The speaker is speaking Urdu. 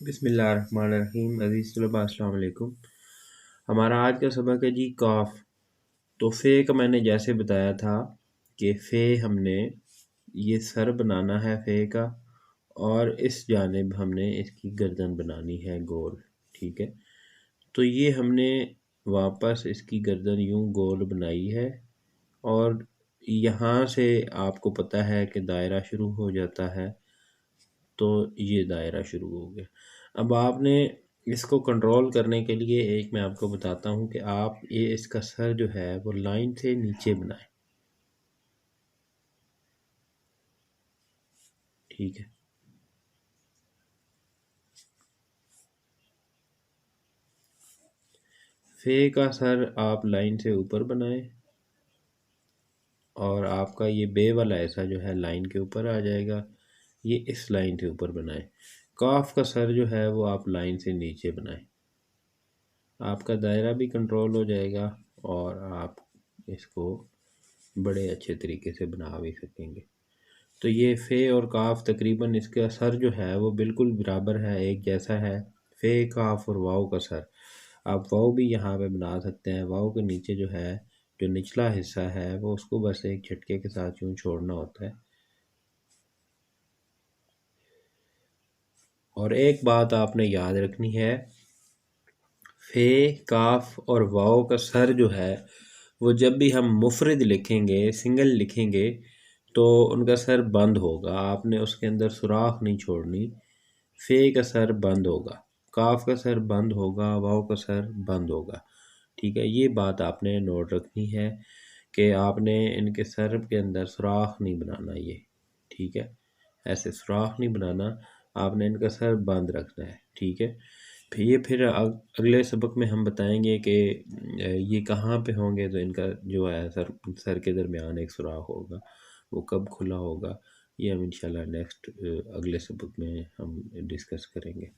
بسم اللہ الرحمن الرحیم۔ عزیز طلباء السلام علیکم۔ ہمارا آج کا سبق ہے جی کاف۔ تو فے کا میں نے جیسے بتایا تھا کہ فے ہم نے یہ سر بنانا ہے فے کا، اور اس جانب ہم نے اس کی گردن بنانی ہے گول، ٹھیک ہے۔ تو یہ ہم نے واپس اس کی گردن یوں گول بنائی ہے، اور یہاں سے آپ کو پتہ ہے کہ دائرہ شروع ہو جاتا ہے، تو یہ دائرہ شروع ہو گیا۔ اب آپ نے اس کو کنٹرول کرنے کے لیے ایک میں آپ کو بتاتا ہوں کہ آپ یہ اس کا سر جو ہے وہ لائن سے نیچے بنائیں، ٹھیک ہے۔ فے کا سر آپ لائن سے اوپر بنائیں، اور آپ کا یہ بے والا ایسا جو ہے لائن کے اوپر آ جائے گا، یہ اس لائن سے اوپر بنائیں۔ کاف کا سر جو ہے وہ آپ لائن سے نیچے بنائیں، آپ کا دائرہ بھی کنٹرول ہو جائے گا، اور آپ اس کو بڑے اچھے طریقے سے بنا بھی سکیں گے۔ تو یہ فے اور کاف تقریباً اس کا سر جو ہے وہ بالکل برابر ہے، ایک جیسا ہے۔ فے، کاف اور واؤ کا سر آپ واؤ بھی یہاں پہ بنا سکتے ہیں۔ واؤ کے نیچے جو ہے، جو نچلا حصہ ہے، وہ اس کو بس ایک جھٹکے کے ساتھ یوں چھوڑنا ہوتا ہے۔ اور ایک بات آپ نے یاد رکھنی ہے، فے، کاف اور واؤ کا سر جو ہے وہ جب بھی ہم مفرد لکھیں گے، سنگل لکھیں گے، تو ان کا سر بند ہوگا، آپ نے اس کے اندر سوراخ نہیں چھوڑنی۔ فے کا سر بند ہوگا، کاف کا سر بند ہوگا، واؤ کا سر بند ہوگا، ٹھیک ہے۔ یہ بات آپ نے نوٹ رکھنی ہے کہ آپ نے ان کے سر کے اندر سوراخ نہیں بنانا، یہ ٹھیک ہے، ایسے سوراخ نہیں بنانا، آپ نے ان کا سر بند رکھنا ہے، ٹھیک ہے۔ پھر اگلے سبق میں ہم بتائیں گے کہ یہ کہاں پہ ہوں گے، تو ان کا جو ہے سر کے درمیان ایک سوراخ ہوگا، وہ کب کھلا ہوگا، یہ ہم انشاءاللہ نیکسٹ اگلے سبق میں ہم ڈسکس کریں گے۔